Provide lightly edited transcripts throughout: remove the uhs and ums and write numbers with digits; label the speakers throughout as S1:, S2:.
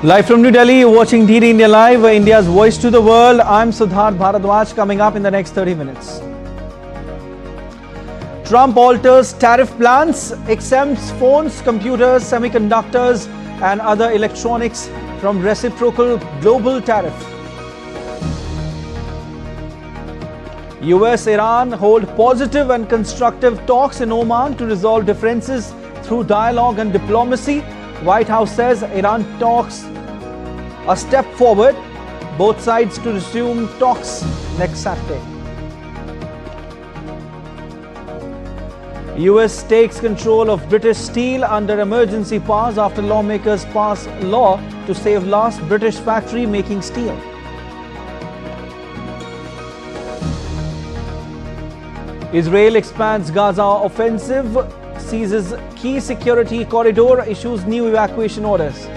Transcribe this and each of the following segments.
S1: Live from New Delhi, you're watching DD India Live, India's voice to the world. I'm Siddharth Bharadwaj. Coming up in the next 30 minutes. Trump alters tariff plans, exempts phones, computers, semiconductors and other electronics from reciprocal global tariff. US-Iran hold positive and constructive talks in Oman to resolve differences through dialogue and diplomacy. White House says Iran talks a step forward, both sides to resume talks next Saturday. US takes control of British Steel under emergency powers after lawmakers pass law to save last British factory making steel. Israel expands Gaza offensive, seizes key security corridor, issues new evacuation orders.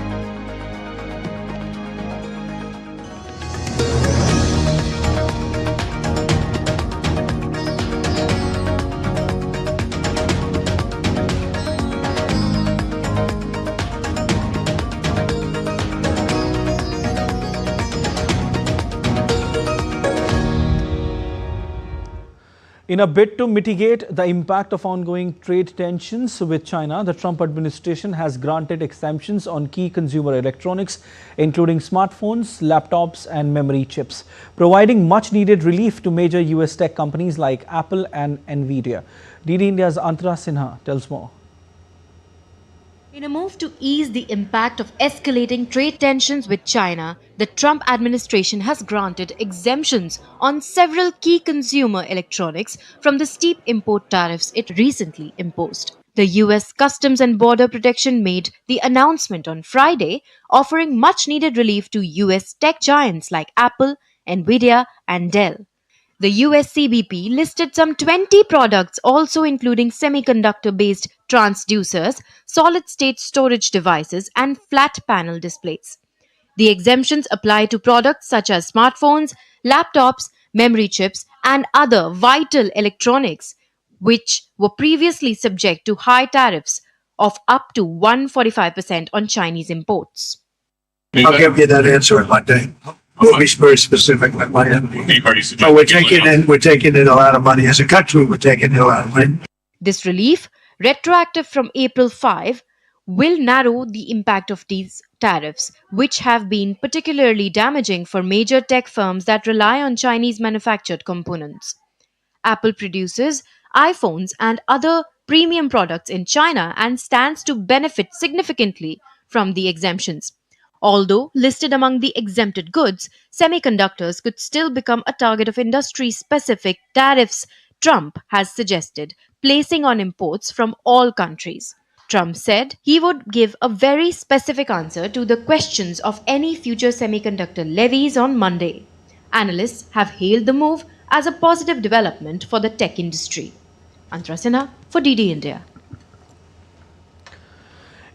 S1: In a bid to mitigate the impact of ongoing trade tensions with China, the Trump administration has granted exemptions on key consumer electronics, including smartphones, laptops and memory chips, providing much-needed relief to major US tech companies like Apple and Nvidia. DD India's Antara Sinha tells more.
S2: In a move to ease the impact of escalating trade tensions with China, the Trump administration has granted exemptions on several key consumer electronics from the steep import tariffs it recently imposed. The US Customs and Border Protection made the announcement on Friday, offering much-needed relief to US tech giants like Apple, Nvidia, and Dell. The US CBP listed some 20 products, also including semiconductor-based transducers, solid-state storage devices, and flat panel displays. The exemptions apply to products such as smartphones, laptops, memory chips, and other vital electronics, which were previously subject to high tariffs of up to 145% on Chinese imports.
S3: I'll give you that answer on Monday. We'll be very specific on Monday. So we're taking in a lot of money as a country. We're taking in a lot of money.
S2: This relief, retroactive from April 5, will narrow the impact of these tariffs, which have been particularly damaging for major tech firms that rely on Chinese manufactured components. Apple produces iPhones and other premium products in China and stands to benefit significantly from the exemptions. Although listed among the exempted goods, semiconductors could still become a target of industry-specific tariffs Trump has suggested, placing on imports from all countries. Trump said he would give a very specific answer to the questions of any future semiconductor levies on Monday. Analysts have hailed the move as a positive development for the tech industry. Antara Sinha for DD India.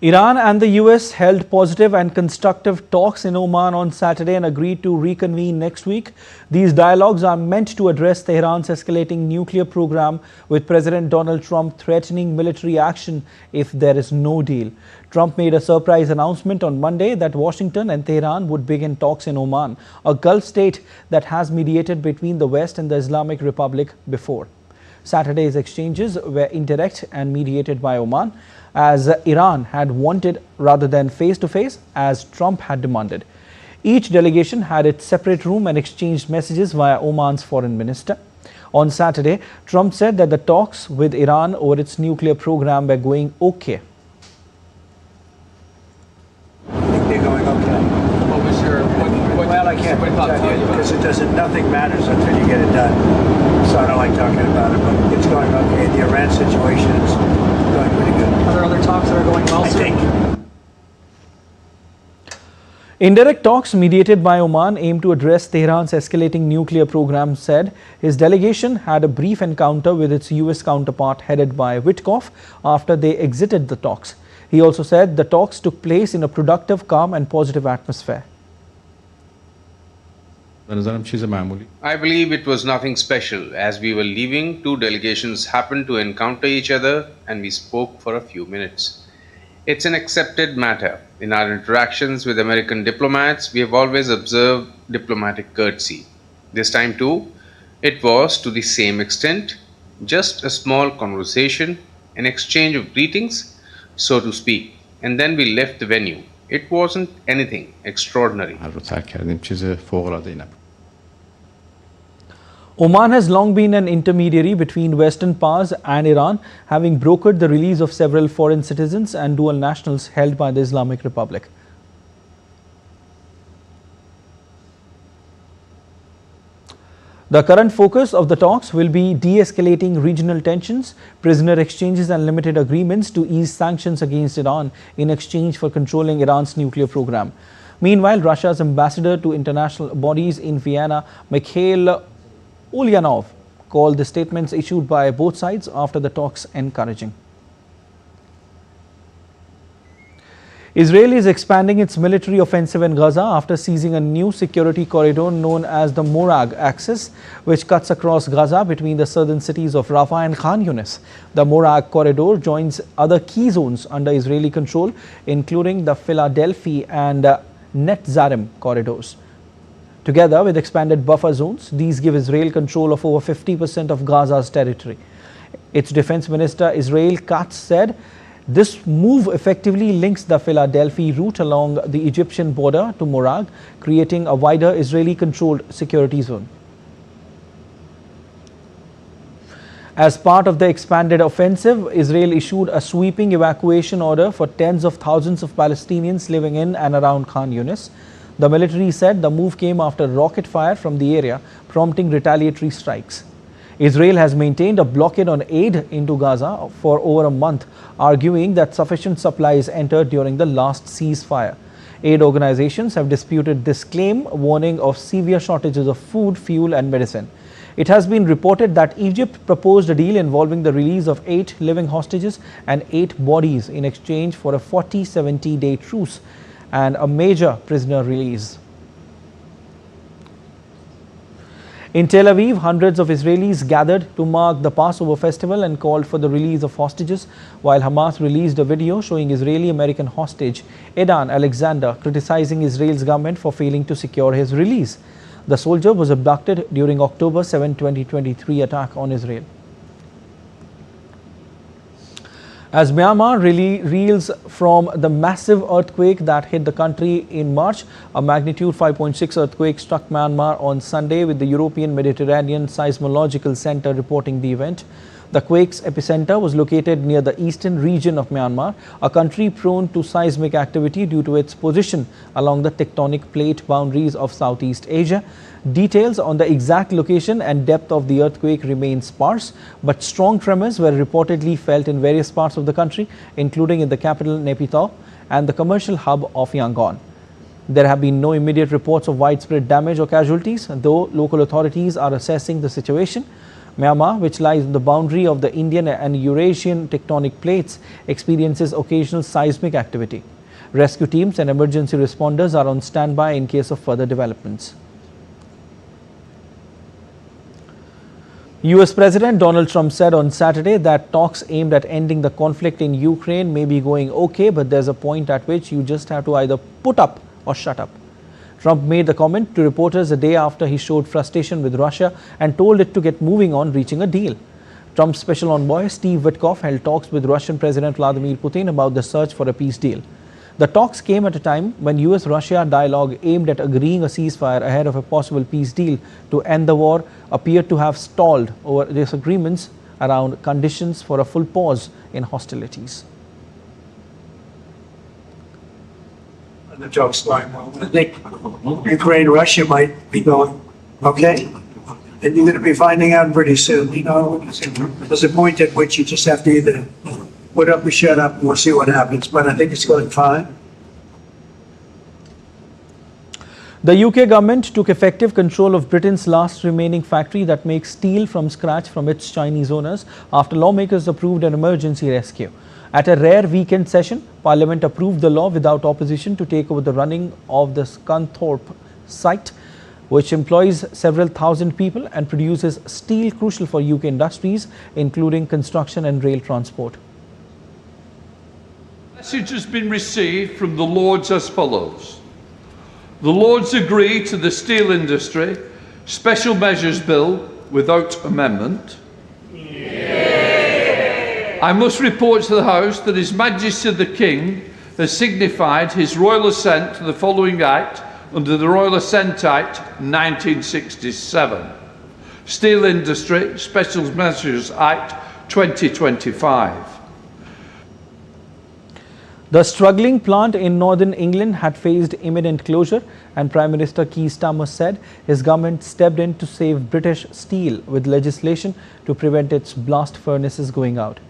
S1: Iran and the US held positive and constructive talks in Oman on Saturday and agreed to reconvene next week. These dialogues are meant to address Tehran's escalating nuclear program, with President Donald Trump threatening military action if there is no deal. Trump made a surprise announcement on Monday that Washington and Tehran would begin talks in Oman, a Gulf state that has mediated between the West and the Islamic Republic before. Saturday's exchanges were indirect and mediated by Oman, as Iran had wanted rather than face-to-face as Trump had demanded. Each delegation had its separate room and exchanged messages via Oman's foreign minister. On Saturday, Trump said that the talks with Iran over its nuclear program were going okay.
S3: I think they're going okay.
S4: What was your...
S3: Well, I can't tell you because nothing matters until you get it done. So I don't like talking about it, but it's going okay. The Iran situation is going pretty good.
S4: Are there other talks that are going well, sir?
S3: I think.
S1: Indirect talks mediated by Oman aim to address Tehran's escalating nuclear program, said. His delegation had a brief encounter with its US counterpart headed by Witkoff after they exited the talks. He also said the talks took place in a productive, calm and positive atmosphere.
S5: I believe it was nothing special. As we were leaving, two delegations happened to encounter each other and we spoke for a few minutes. It's an accepted matter. In our interactions with American diplomats, we have always observed diplomatic courtesy. This time too, it was to the same extent, just a small conversation, an exchange of greetings, so to speak, and then we left the venue. It wasn't anything extraordinary.
S1: Oman has long been an intermediary between Western powers and Iran, having brokered the release of several foreign citizens and dual nationals held by the Islamic Republic. The current focus of the talks will be de-escalating regional tensions, prisoner exchanges and limited agreements to ease sanctions against Iran in exchange for controlling Iran's nuclear program. Meanwhile, Russia's ambassador to international bodies in Vienna, Mikhail Ulyanov, called the statements issued by both sides after the talks encouraging. Israel is expanding its military offensive in Gaza after seizing a new security corridor known as the Morag Axis, which cuts across Gaza between the southern cities of Rafah and Khan Yunis. The Morag corridor joins other key zones under Israeli control, including the Philadelphia and Netzarim corridors. Together with expanded buffer zones, these give Israel control of over 50% of Gaza's territory. Its defense minister Israel Katz said this move effectively links the Philadelphia route along the Egyptian border to Morag, creating a wider Israeli-controlled security zone. As part of the expanded offensive, Israel issued a sweeping evacuation order for tens of thousands of Palestinians living in and around Khan Yunis. The military said the move came after rocket fire from the area, prompting retaliatory strikes. Israel has maintained a blockade on aid into Gaza for over a month, arguing that sufficient supplies entered during the last ceasefire. Aid organizations have disputed this claim, warning of severe shortages of food, fuel and medicine. It has been reported that Egypt proposed a deal involving the release of 8 living hostages and 8 bodies in exchange for a 40-70-day truce and a major prisoner release. In Tel Aviv, hundreds of Israelis gathered to mark the Passover festival and called for the release of hostages, while Hamas released a video showing Israeli-American hostage Edan Alexander criticizing Israel's government for failing to secure his release. The soldier was abducted during October 7, 2023 attack on Israel. As Myanmar reels from the massive earthquake that hit the country in March, a magnitude 5.6 earthquake struck Myanmar on Sunday, with the European Mediterranean Seismological Center reporting the event. The quake's epicenter was located near the eastern region of Myanmar, a country prone to seismic activity due to its position along the tectonic plate boundaries of Southeast Asia. Details on the exact location and depth of the earthquake remain sparse, but strong tremors were reportedly felt in various parts of the country, including in the capital Naypyidaw and the commercial hub of Yangon. There have been no immediate reports of widespread damage or casualties, though local authorities are assessing the situation. Myanmar, which lies on the boundary of the Indian and Eurasian tectonic plates, experiences occasional seismic activity. Rescue teams and emergency responders are on standby in case of further developments. US President Donald Trump said on Saturday that talks aimed at ending the conflict in Ukraine may be going okay, but there's a point at which you just have to either put up or shut up. Trump made the comment to reporters a day after he showed frustration with Russia and told it to get moving on reaching a deal. Trump's special envoy Steve Witkoff held talks with Russian President Vladimir Putin about the search for a peace deal. The talks came at a time when US-Russia dialogue aimed at agreeing a ceasefire ahead of a possible peace deal to end the war appeared to have stalled over disagreements around conditions for a full pause in hostilities.
S3: The talks going well. I think Ukraine, Russia might be going okay. And you're going to be finding out pretty soon. You know, there's a point at which you just have to either put up or shut up, and we'll see what happens. But I think it's going fine.
S1: The UK government took effective control of Britain's last remaining factory that makes steel from scratch from its Chinese owners after lawmakers approved an emergency rescue. At a rare weekend session, Parliament approved the law without opposition to take over the running of the Scunthorpe site, which employs several thousand people and produces steel crucial for UK industries, including construction and rail transport.
S6: message has been received from the Lords as follows. The Lords agree to the Steel Industry Special Measures Bill without amendment. I must report to the House that His Majesty the King has signified his royal assent to the following Act under the Royal Assent Act 1967. Steel Industry Special Measures Act 2025.
S1: The struggling plant in northern England had faced imminent closure, and Prime Minister Keir Starmer said his government stepped in to save British steel with legislation to prevent its blast furnaces going out.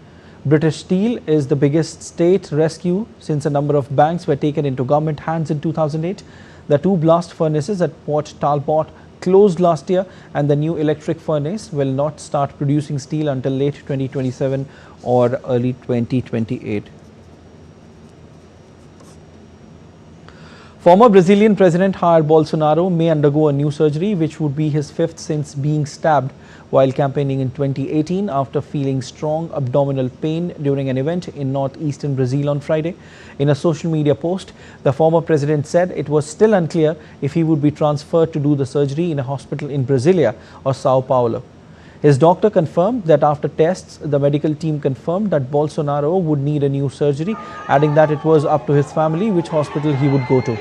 S1: British Steel is the biggest state rescue since a number of banks were taken into government hands in 2008. The two blast furnaces at Port Talbot closed last year, and the new electric furnace will not start producing steel until late 2027 or early 2028. Former Brazilian President Jair Bolsonaro may undergo a new surgery, which would be his fifth since being stabbed while campaigning in 2018 after feeling strong abdominal pain during an event in northeastern Brazil on Friday. In a social media post, the former president said it was still unclear if he would be transferred to do the surgery in a hospital in Brasilia or Sao Paulo. His doctor confirmed that after tests, the medical team confirmed that Bolsonaro would need a new surgery, adding that it was up to his family which hospital he would go to.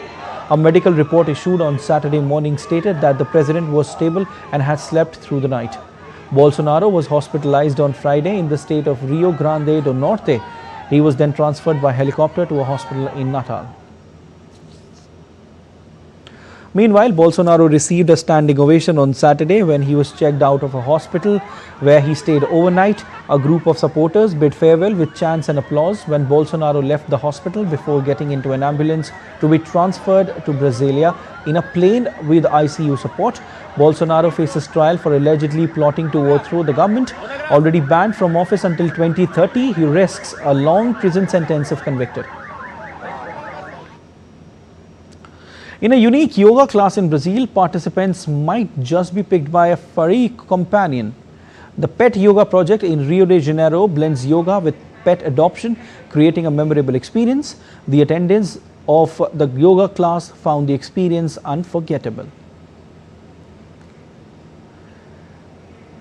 S1: A medical report issued on Saturday morning stated that the president was stable and had slept through the night. Bolsonaro was hospitalized on Friday in the state of Rio Grande do Norte. He was then transferred by helicopter to a hospital in Natal. Meanwhile, Bolsonaro received a standing ovation on Saturday when he was checked out of a hospital where he stayed overnight. A group of supporters bid farewell with chants and applause when Bolsonaro left the hospital before getting into an ambulance to be transferred to Brasilia in a plane with ICU support. Bolsonaro faces trial for allegedly plotting to overthrow the government. Already banned from office until 2030, he risks a long prison sentence if convicted. In a unique yoga class in Brazil, participants might just be picked by a furry companion. The Pet Yoga project in Rio de Janeiro blends yoga with pet adoption, creating a memorable experience. The attendants of the yoga class found the experience unforgettable.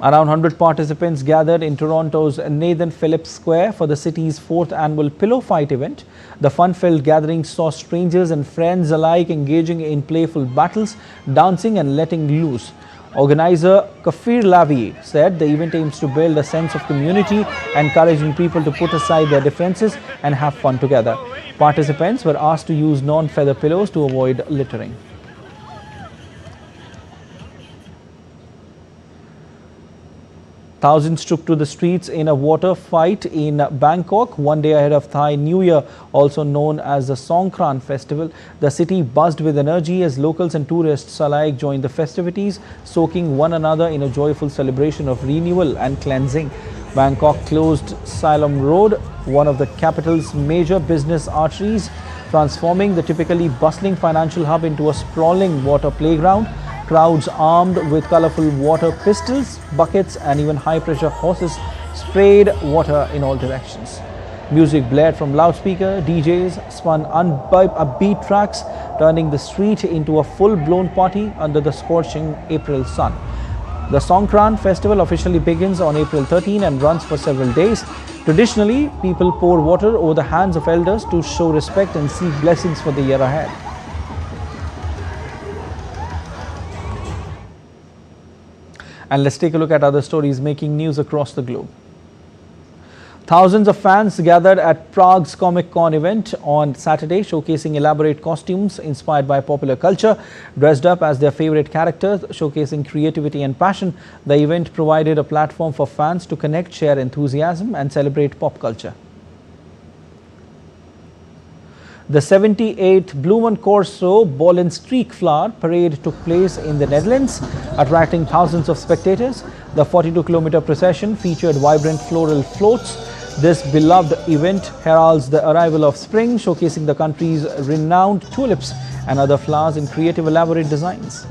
S1: Around 100 participants gathered in Toronto's Nathan Phillips Square for the city's 4th annual Pillow Fight event. The fun-filled gathering saw strangers and friends alike engaging in playful battles, dancing and letting loose. Organizer Kafir Lavier said the event aims to build a sense of community, encouraging people to put aside their differences and have fun together. Participants were asked to use non-feather pillows to avoid littering. Thousands took to the streets in a water fight in Bangkok, one day ahead of Thai New Year, also known as the Songkran festival. The city buzzed with energy as locals and tourists alike joined the festivities, soaking one another in a joyful celebration of renewal and cleansing. Bangkok closed Siloam Road, one of the capital's major business arteries, transforming the typically bustling financial hub into a sprawling water playground. Crowds armed with colorful water pistols, buckets and even high-pressure hoses sprayed water in all directions. Music blared from loudspeaker, DJs spun upbeat tracks, turning the street into a full-blown party under the scorching April sun. The Songkran festival officially begins on April 13 and runs for several days. Traditionally, people pour water over the hands of elders to show respect and seek blessings for the year ahead. And let's take a look at other stories making news across the globe. Thousands of fans gathered at Prague's Comic-Con event on Saturday, showcasing elaborate costumes inspired by popular culture. Dressed up as their favorite characters, showcasing creativity and passion, the event provided a platform for fans to connect, share enthusiasm and celebrate pop culture. The 78th Bloemen Corso Ball and Streak Flower Parade took place in the Netherlands, attracting thousands of spectators. The 42-kilometer procession featured vibrant floral floats. This beloved event heralds the arrival of spring, showcasing the country's renowned tulips and other flowers in creative, elaborate designs.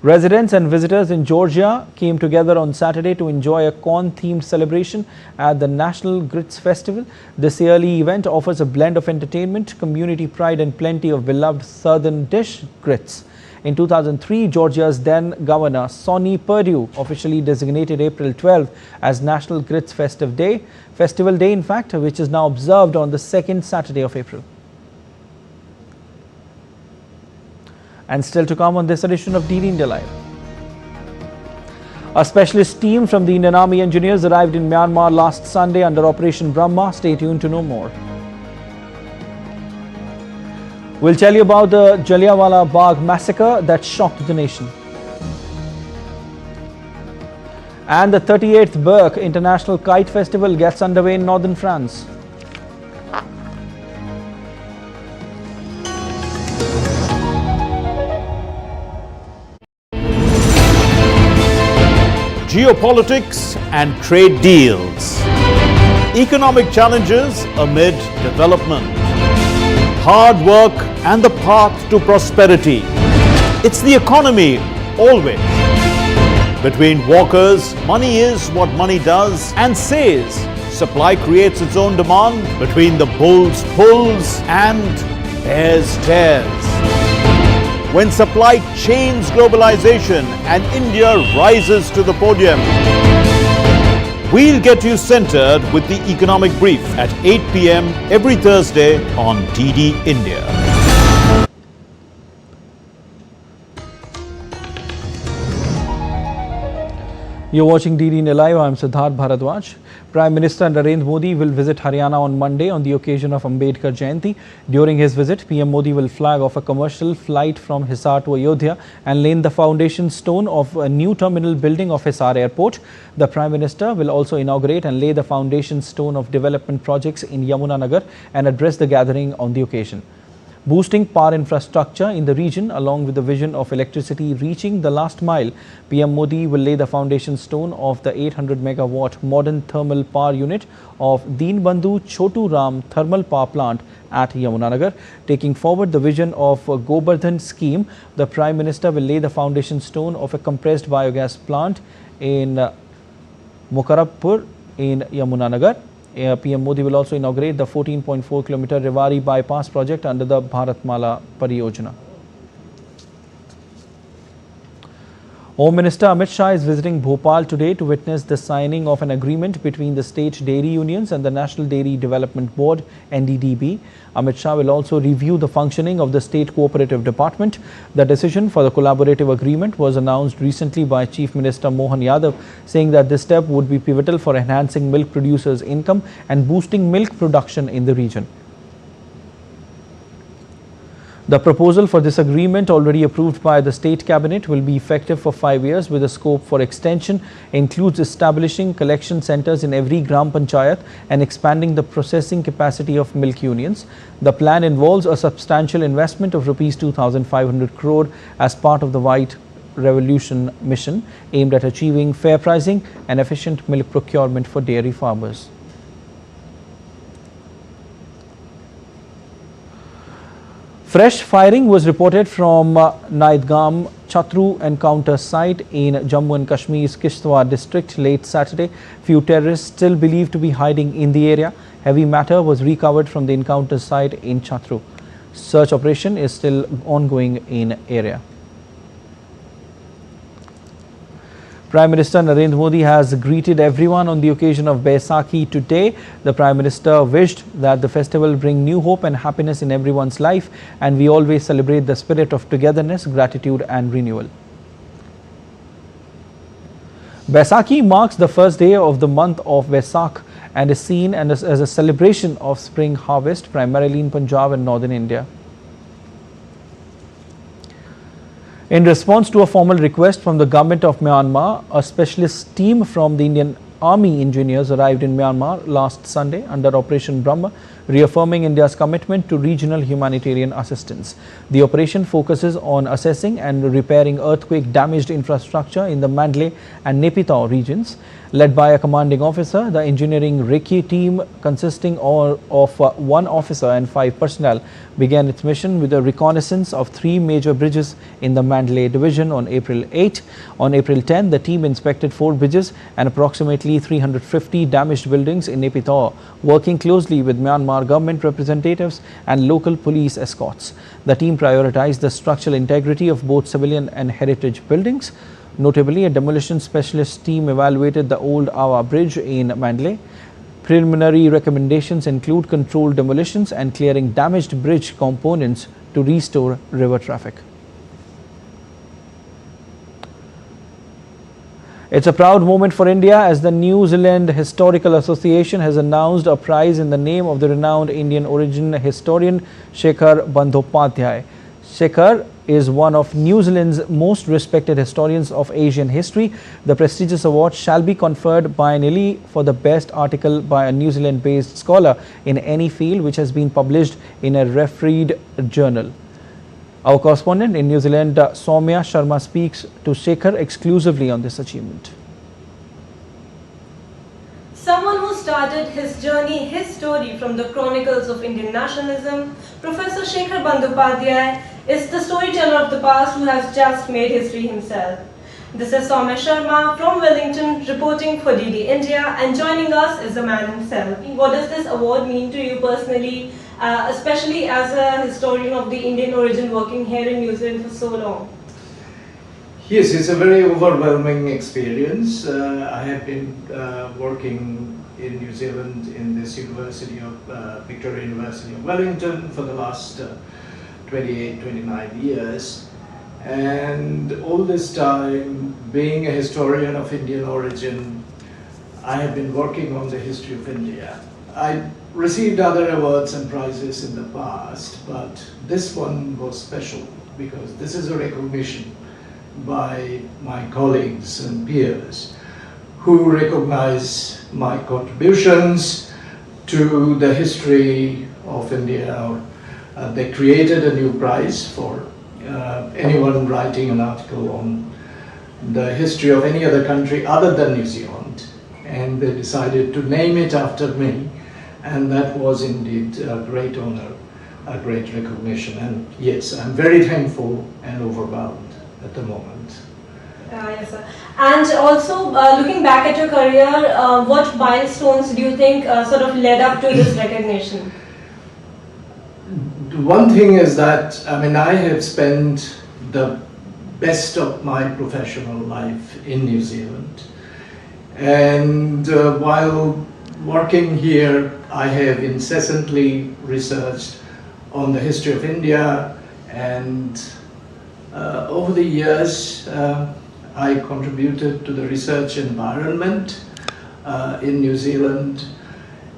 S1: Residents and visitors in Georgia came together on Saturday to enjoy a corn-themed celebration at the National Grits Festival. This yearly event offers a blend of entertainment, community pride and plenty of beloved southern dish, grits. In 2003, Georgia's then Governor Sonny Perdue officially designated April 12 as National Grits Festival Day, in fact, which is now observed on the second Saturday of April. And still to come on this edition of DD India Live. A specialist team from the Indian Army engineers arrived in Myanmar last Sunday under Operation Brahma. Stay tuned to know more. We'll tell you about the Jallianwala Bagh massacre that shocked the nation. And the 38th Berck International Kite Festival gets underway in northern France.
S7: Geopolitics and trade deals. Economic challenges amid development. Hard work and the path to prosperity. It's the economy always. Between walkers, money is what money does and says. Supply creates its own demand. Between the bulls pulls and bears tears. When supply chains globalization and India rises to the podium. We'll get you centered with the economic brief at 8 p.m. every Thursday on DD India.
S1: You're watching DD India Live. I'm Siddharth Bharadwaj. Prime Minister Narendra Modi will visit Haryana on Monday on the occasion of Ambedkar Jayanti. During his visit, PM Modi will flag off a commercial flight from Hisar to Ayodhya and lay the foundation stone of a new terminal building of Hisar Airport. The Prime Minister will also inaugurate and lay the foundation stone of development projects in Yamunanagar and address the gathering on the occasion. Boosting power infrastructure in the region along with the vision of electricity reaching the last mile, PM Modi will lay the foundation stone of the 800 megawatt modern thermal power unit of Deenbandhu Chotu Ram thermal power plant at Yamunanagar. Taking forward the vision of a Gobardhan scheme, the Prime Minister will lay the foundation stone of a compressed biogas plant in Mukarrabpur in Yamunanagar. PM Modi will also inaugurate the 14.4 kilometer Rewari bypass project under the Bharatmala Pariyojana. Home Minister Amit Shah is visiting Bhopal today to witness the signing of an agreement between the state dairy unions and the National Dairy Development Board (NDDB). Amit Shah will also review the functioning of the State Cooperative Department. The decision for the collaborative agreement was announced recently by Chief Minister Mohan Yadav, saying that this step would be pivotal for enhancing milk producers' income and boosting milk production in the region. The proposal for this agreement, already approved by the State Cabinet, will be effective for 5 years with a scope for extension, includes establishing collection centres in every Gram Panchayat and expanding the processing capacity of milk unions. The plan involves a substantial investment of Rs 2,500 crore as part of the White Revolution mission aimed at achieving fair pricing and efficient milk procurement for dairy farmers. Fresh firing was reported from Naidgam Chatru encounter site in Jammu and Kashmir's Kishtwar district late Saturday. Few terrorists still believed to be hiding in the area. Heavy matter was recovered from the encounter site in Chatru. Search operation is still ongoing in area. Prime Minister Narendra Modi has greeted everyone on the occasion of Baisakhi today. The Prime Minister wished that the festival bring new hope and happiness in everyone's life, and we always celebrate the spirit of togetherness, gratitude and renewal. Baisakhi marks the first day of the month of Vaisakh and is seen as a celebration of spring harvest, primarily in Punjab and northern India. In response to a formal request from the government of Myanmar, a specialist team from the Indian Army engineers arrived in Myanmar last Sunday under Operation Brahma, reaffirming India's commitment to regional humanitarian assistance. The operation focuses on assessing and repairing earthquake-damaged infrastructure in the Mandalay and Naypyidaw regions. Led by a commanding officer, the engineering recce team, consisting of one officer and 5 personnel, began its mission with a reconnaissance of 3 major bridges in the Mandalay division on April 8. On April 10, the team inspected 4 bridges and approximately 350 damaged buildings in Naypyidaw, working closely with Myanmar government representatives and local police escorts. The team prioritized the structural integrity of both civilian and heritage buildings. Notably, a demolition specialist team evaluated the old Awa Bridge in Mandalay. Preliminary recommendations include controlled demolitions and clearing damaged bridge components to restore river traffic. It's a proud moment for India as the New Zealand Historical Association has announced a prize in the name of the renowned Indian origin historian Shekhar Bandyopadhyay. Shekhar is one of New Zealand's most respected historians of Asian history. The prestigious award shall be conferred biennially for the best article by a New Zealand-based scholar in any field which has been published in a refereed journal. Our correspondent in New Zealand, Soumya Sharma, speaks to Shekhar exclusively on this achievement.
S8: Someone who started his journey, his story from the chronicles of Indian nationalism, Professor Shekhar Bandyopadhyay is the storyteller of the past who has just made history himself. This is Soumya Sharma from Wellington reporting for DD India, and joining us is the man himself. What does this award mean to you personally, especially as a historian of the Indian origin working here in New Zealand for so long?
S9: Yes, it's a very overwhelming experience. I have been working in New Zealand in this University of Victoria University of Wellington for the last 28, 29 years. And all this time, being a historian of Indian origin, I have been working on the history of India. I received other awards and prizes in the past, but this one was special because this is a recognition by my colleagues and peers who recognize my contributions to the history of India. They created a new prize for anyone writing an article on the history of any other country other than New Zealand, and they decided to name it after me, and that was indeed a great honor, a great recognition, and yes, I'm very thankful and overwhelmed at the moment.
S8: Yes, sir. And also, looking back at your career, what milestones do you think sort of led up to this recognition?
S9: One thing is that, I have spent the best of my professional life in New Zealand. And while working here, I have incessantly researched on the history of India, and over the years, I contributed to the research environment in New Zealand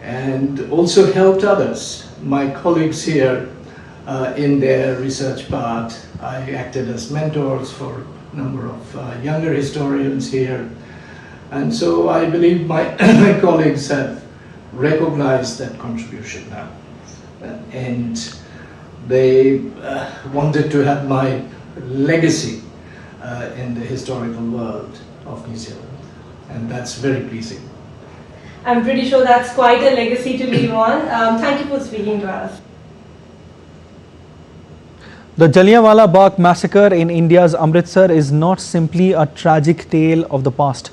S9: and also helped others, my colleagues here in their research part. I acted as mentors for a number of younger historians here. And so I believe my colleagues have recognized that contribution now. And they wanted to have my legacy in the historical world of New Zealand. And that's very pleasing.
S8: I'm pretty sure that's quite a legacy to leave on. Thank you for speaking to us.
S1: The Jallianwala Bagh massacre in India's Amritsar is not simply a tragic tale of the past,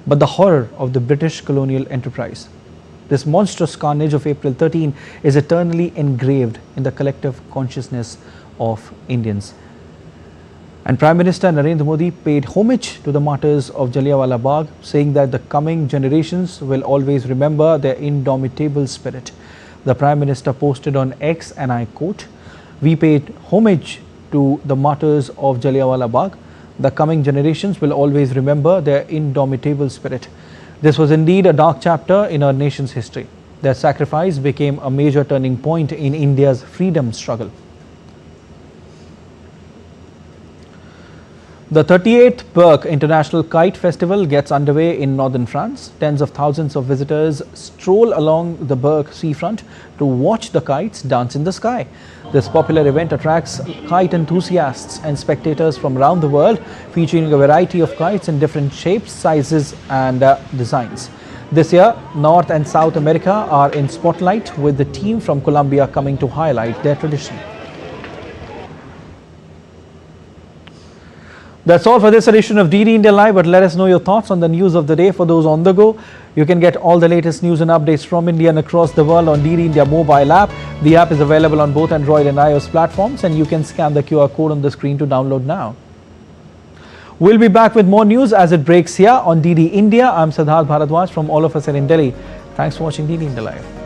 S1: but the horror of the British colonial enterprise. This monstrous carnage of April 13 is eternally engraved in the collective consciousness of Indians. And Prime Minister Narendra Modi paid homage to the martyrs of Jallianwala Bagh, saying that the coming generations will always remember their indomitable spirit. The Prime Minister posted on X, and I quote, "We paid homage to the martyrs of Jallianwala Bagh. The coming generations will always remember their indomitable spirit." This was indeed a dark chapter in our nation's history. Their sacrifice became a major turning point in India's freedom struggle. The 38th Berck International Kite Festival gets underway in northern France. Tens of thousands of visitors stroll along the Berck seafront to watch the kites dance in the sky. This popular event attracts kite enthusiasts and spectators from around the world, featuring a variety of kites in different shapes, sizes and designs. This year, North and South America are in spotlight, with the team from Colombia coming to highlight their tradition. That's all for this edition of DD India Live, but let us know your thoughts on the news of the day. For those on the go, you can get all the latest news and updates from India and across the world on DD India mobile app. The app is available on both Android and iOS platforms, and you can scan the QR code on the screen to download now. We'll be back with more news as it breaks here on DD India. I'm Prasar Bharati from all of us here in Delhi. Thanks for watching DD India Live.